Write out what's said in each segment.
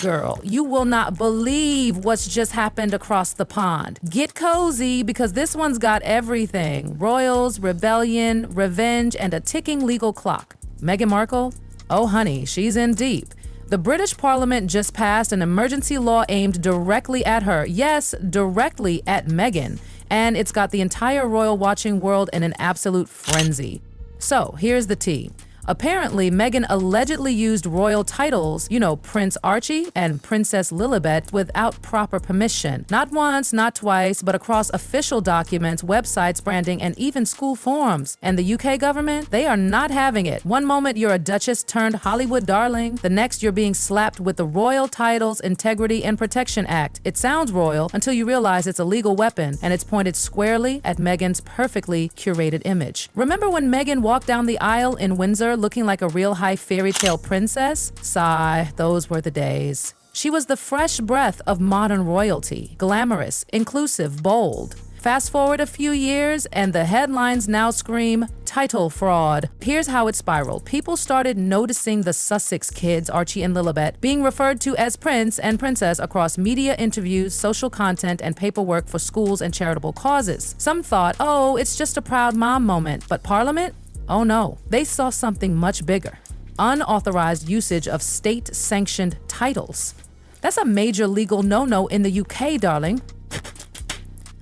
Girl, you will not believe what's just happened across the pond. Get cozy because this one's got everything. Royals, rebellion, revenge, and a ticking legal clock. Meghan Markle? Oh honey, she's in deep. The British Parliament just passed an emergency law aimed directly at her. Yes, directly at Meghan. And it's got the entire royal watching world in an absolute frenzy. So here's the tea. Apparently, Meghan allegedly used royal titles, Prince Archie and Princess Lilibet, without proper permission. Not once, not twice, but across official documents, websites, branding, and even school forms. And the UK government, they are not having it. One moment you're a duchess turned Hollywood darling, the next you're being slapped with the Royal Titles Integrity and Protection Act. It sounds royal until you realize it's a legal weapon, and it's pointed squarely at Meghan's perfectly curated image. Remember when Meghan walked down the aisle in Windsor looking like a real high fairy tale princess? Sigh, those were the days. She was the fresh breath of modern royalty, glamorous, inclusive, bold. Fast forward a few years and the headlines now scream title fraud. Here's how it spiraled. People started noticing the Sussex kids, Archie and Lilibet, being referred to as prince and princess across media interviews, social content, and paperwork for schools and charitable causes. Some thought, oh, it's just a proud mom moment. But Parliament? Oh no, they saw something much bigger. Unauthorized usage of state-sanctioned titles. That's a major legal no-no in the UK, darling.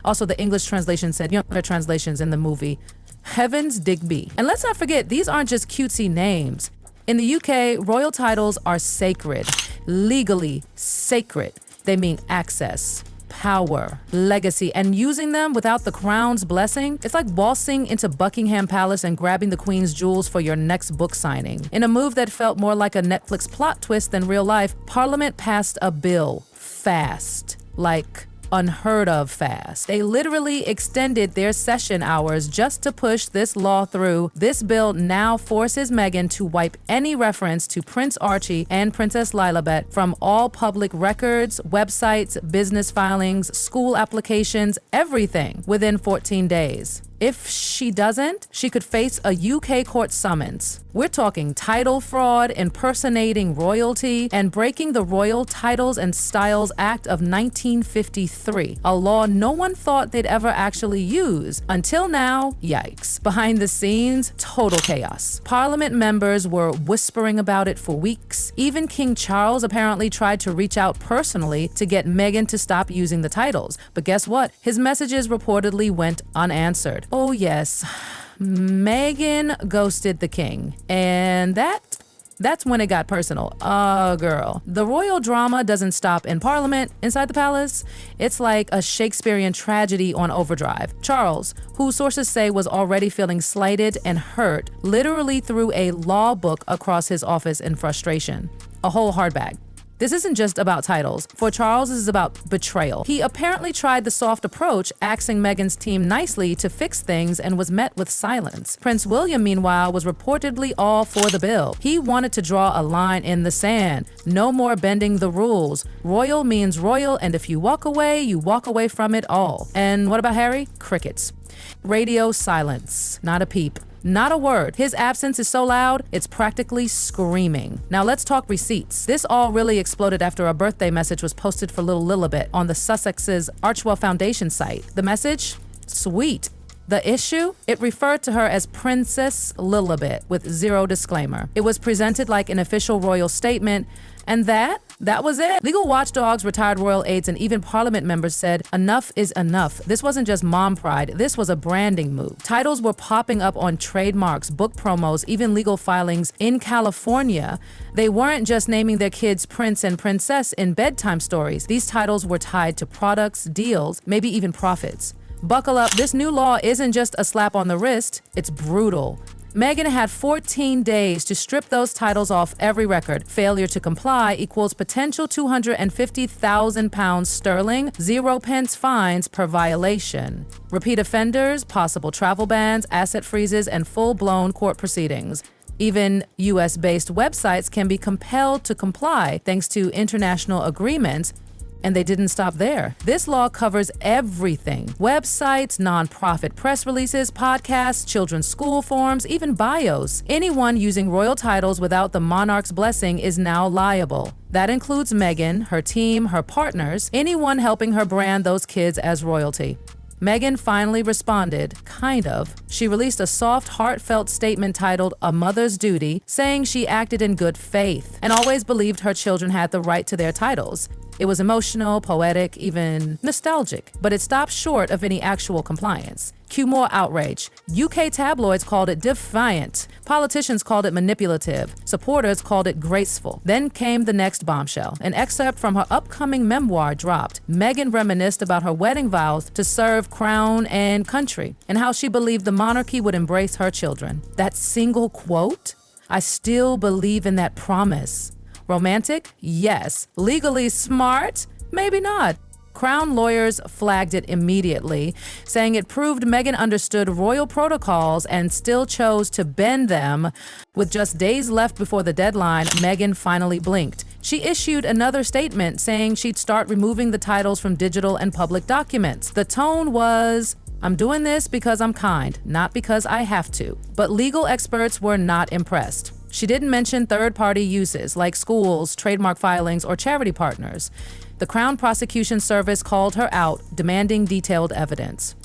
Also, the English translation said, the translations in the movie, Heavens Digby. And let's not forget, these aren't just cutesy names. In the UK, royal titles are sacred, legally sacred. They mean access, power, legacy, and using them without the crown's blessing, it's like waltzing into Buckingham Palace and grabbing the Queen's jewels for your next book signing. In a move that felt more like a Netflix plot twist than real life, Parliament passed a bill fast, like unheard of fast. They literally extended their session hours just to push this law through. This bill now forces Meghan to wipe any reference to Prince Archie and Princess Lilibet from all public records, websites, business filings, school applications, everything within 14 days. If she doesn't, she could face a UK court summons. We're talking title fraud, impersonating royalty, and breaking the Royal Titles and Styles Act of 1953, a law no one thought they'd ever actually use. Until now, yikes. Behind the scenes, total chaos. Parliament members were whispering about it for weeks. Even King Charles apparently tried to reach out personally to get Meghan to stop using the titles. But guess what? His messages reportedly went unanswered. Oh yes, Meghan ghosted the king, and that's when it got personal. Girl. The royal drama doesn't stop in Parliament, inside the palace. It's like a Shakespearean tragedy on overdrive. Charles, who sources say was already feeling slighted and hurt, literally threw a law book across his office in frustration. A whole hardback. This isn't just about titles. For Charles, this is about betrayal. He apparently tried the soft approach, asking Meghan's team nicely to fix things, and was met with silence. Prince William, meanwhile, was reportedly all for the bill. He wanted to draw a line in the sand. No more bending the rules. Royal means royal, and if you walk away from it all. And what about Harry? Crickets. Radio silence. Not a peep. Not a word. His absence is so loud, it's practically screaming. Now let's talk receipts. This all really exploded after a birthday message was posted for little Lilibet on the Sussex's Archwell Foundation site. The message? Sweet. The issue? It referred to her as Princess Lilibet with zero disclaimer. It was presented like an official royal statement, and that was it. Legal watchdogs, retired royal aides, and even Parliament members said, enough is enough. This wasn't just mom pride, this was a branding move. Titles were popping up on trademarks, book promos, even legal filings in California. They weren't just naming their kids prince and princess in bedtime stories. These titles were tied to products, deals, maybe even profits. Buckle up, this new law isn't just a slap on the wrist, it's brutal. Meghan had 14 days to strip those titles off every record. Failure to comply equals potential £250,000 sterling, 0 pence fines per violation. Repeat offenders, possible travel bans, asset freezes, and full-blown court proceedings. Even US-based websites can be compelled to comply thanks to international agreements. And they didn't stop there. This law covers everything: websites, nonprofit press releases, podcasts, children's school forms, even bios. Anyone using royal titles without the monarch's blessing is now liable. That includes Meghan, her team, her partners, anyone helping her brand those kids as royalty. Meghan finally responded, kind of. She released a soft, heartfelt statement titled "A Mother's Duty," saying she acted in good faith and always believed her children had the right to their titles. It was emotional, poetic, even nostalgic, but it stopped short of any actual compliance. Cue more outrage. UK tabloids called it defiant. Politicians called it manipulative. Supporters called it graceful. Then came the next bombshell. An excerpt from her upcoming memoir dropped. Meghan reminisced about her wedding vows to serve crown and country, and how she believed the monarchy would embrace her children. That single quote? I still believe in that promise. Romantic? Yes. Legally smart? Maybe not. Crown lawyers flagged it immediately, saying it proved Meghan understood royal protocols and still chose to bend them. With just days left before the deadline, Meghan finally blinked. She issued another statement saying she'd start removing the titles from digital and public documents. The tone was, "I'm doing this because I'm kind, not because I have to." But legal experts were not impressed. She didn't mention third-party uses like schools, trademark filings, or charity partners. The Crown Prosecution Service called her out, demanding detailed evidence.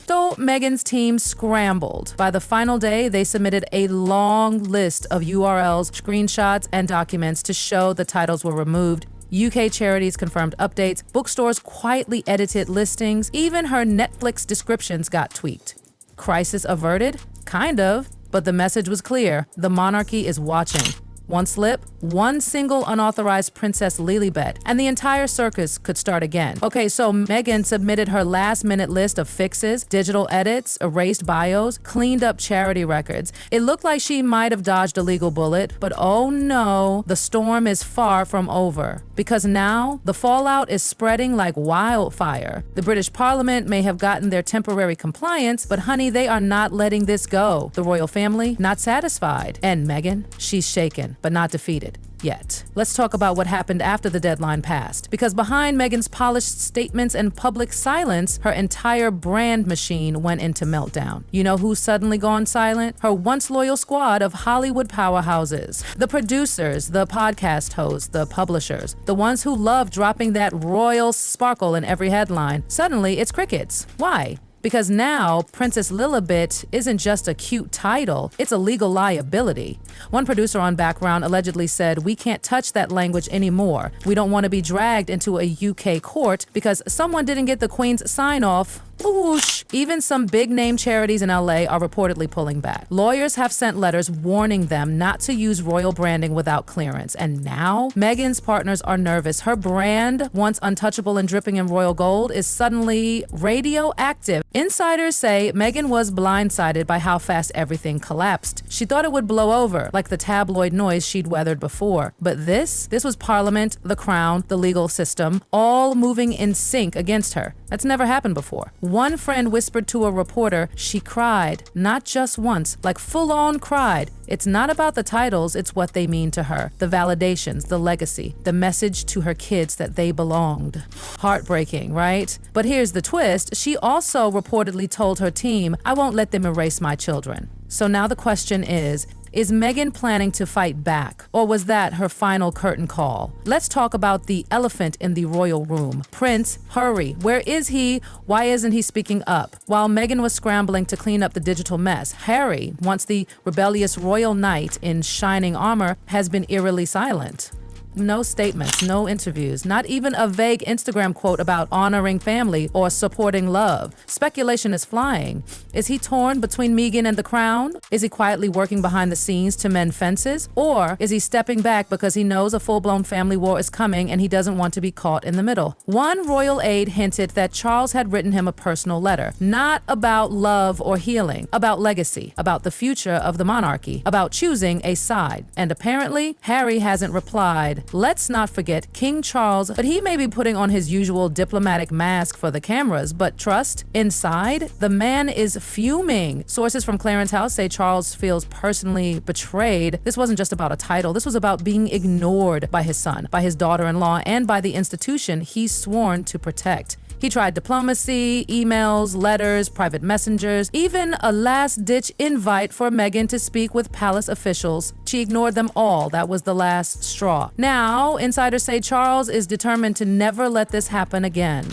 So Meghan's team scrambled. By the final day, they submitted a long list of URLs, screenshots, and documents to show the titles were removed. UK charities confirmed updates, bookstores quietly edited listings, even her Netflix descriptions got tweaked. Crisis averted? Kind of. But the message was clear: the monarchy is watching. One slip, one single unauthorized Princess Lilibet, and the entire circus could start again. Okay, so Meghan submitted her last-minute list of fixes, digital edits, erased bios, cleaned up charity records. It looked like she might have dodged a legal bullet, but oh no, the storm is far from over. Because now, the fallout is spreading like wildfire. The British Parliament may have gotten their temporary compliance, but honey, they are not letting this go. The royal family, not satisfied. And Meghan, she's shaken, but not defeated. Yet. Let's talk about what happened after the deadline passed. Because behind Meghan's polished statements and public silence, her entire brand machine went into meltdown. You know who's suddenly gone silent? Her once loyal squad of Hollywood powerhouses. The producers, the podcast hosts, the publishers, the ones who love dropping that royal sparkle in every headline. Suddenly, it's crickets. Why? Because now, Princess Lilibet isn't just a cute title, it's a legal liability. One producer on Background allegedly said, "We can't touch that language anymore. We don't want to be dragged into a UK court because someone didn't get the Queen's sign-off." Whoosh. Even some big-name charities in LA are reportedly pulling back. Lawyers have sent letters warning them not to use royal branding without clearance. And now, Meghan's partners are nervous. Her brand, once untouchable and dripping in royal gold, is suddenly radioactive. Insiders say Meghan was blindsided by how fast everything collapsed. She thought it would blow over, like the tabloid noise she'd weathered before. But this was Parliament, the Crown, the legal system, all moving in sync against her. That's never happened before. One friend whispered to a reporter she cried, not just once, like full-on cried. It's not about the titles, it's what they mean to her. The validations, the legacy, the message to her kids that they belonged. Heartbreaking, right? But here's the twist. She also reportedly told her team, "I won't let them erase my children." So now the question is Meghan planning to fight back? Or was that her final curtain call? Let's talk about the elephant in the royal room. Prince, hurry. Where is he? Why isn't he speaking up? While Meghan was scrambling to clean up the digital mess, Harry, once the rebellious royal knight in shining armor, has been eerily silent. No statements, no interviews, not even a vague Instagram quote about honoring family or supporting love. Speculation is flying. Is he torn between Meghan and the crown? Is he quietly working behind the scenes to mend fences? Or is he stepping back because he knows a full-blown family war is coming and he doesn't want to be caught in the middle? One royal aide hinted that Charles had written him a personal letter, not about love or healing, about legacy, about the future of the monarchy, about choosing a side. And apparently, Harry hasn't replied. side. Let's not forget King Charles, but he may be putting on his usual diplomatic mask for the cameras, but trust, inside, the man is fuming. Sources from Clarence House say Charles feels personally betrayed. This wasn't just about a title. This was about being ignored by his son, by his daughter-in-law, and by the institution he's sworn to protect. He tried diplomacy, emails, letters, private messengers, even a last-ditch invite for Meghan to speak with palace officials. She ignored them all. That was the last straw. Now, insiders say Charles is determined to never let this happen again.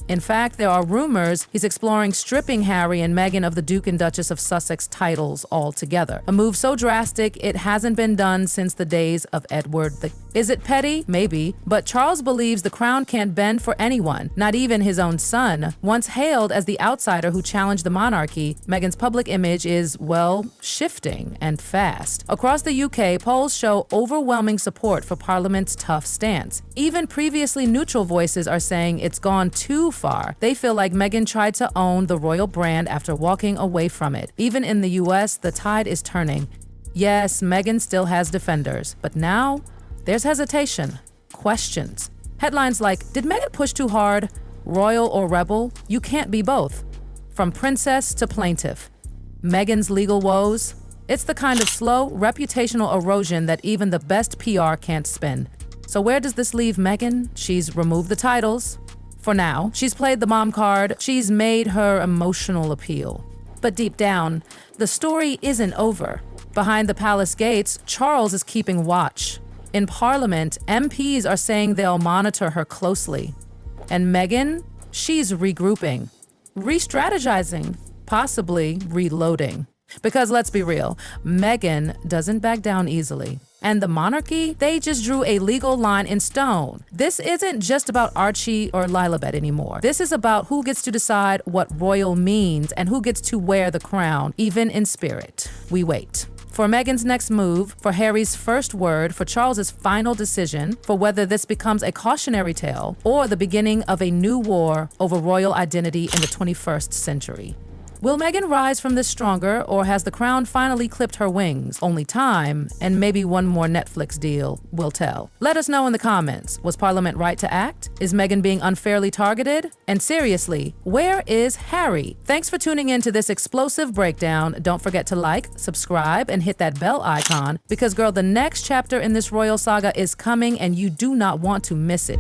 In fact, there are rumors he's exploring stripping Harry and Meghan of the Duke and Duchess of Sussex titles altogether. A move so drastic it hasn't been done since the days of Edward the... Is it petty? Maybe. But Charles believes the crown can't bend for anyone, not even his own son. Once hailed as the outsider who challenged the monarchy, Meghan's public image is, well, shifting and fast. Across the UK, polls show overwhelming support for Parliament's tough stance. Even previously neutral voices are saying it's gone too far. They feel like Meghan tried to own the royal brand after walking away from it. Even in the US, the tide is turning. Yes, Meghan still has defenders, but now there's hesitation, questions. Headlines like, did Meghan push too hard? Royal or rebel? You can't be both. From princess to plaintiff. Meghan's legal woes? It's the kind of slow, reputational erosion that even the best PR can't spin. So where does this leave Meghan? She's removed the titles. For now, she's played the mom card. She's made her emotional appeal. But deep down, the story isn't over. Behind the palace gates, Charles is keeping watch. In Parliament, MPs are saying they'll monitor her closely. And Meghan, she's regrouping, re-strategizing, possibly reloading. Because let's be real, Meghan doesn't back down easily. And the monarchy, they just drew a legal line in stone. This isn't just about Archie or Lilibet anymore. This is about who gets to decide what royal means and who gets to wear the crown, even in spirit. We wait. For Meghan's next move, for Harry's first word, for Charles's final decision, for whether this becomes a cautionary tale or the beginning of a new war over royal identity in the 21st century. Will Meghan rise from this stronger, or has the crown finally clipped her wings? Only time, and maybe one more Netflix deal, will tell. Let us know in the comments. Was Parliament right to act? Is Meghan being unfairly targeted? And seriously, where is Harry? Thanks for tuning in to this explosive breakdown. Don't forget to like, subscribe, and hit that bell icon, because girl, the next chapter in this royal saga is coming and you do not want to miss it.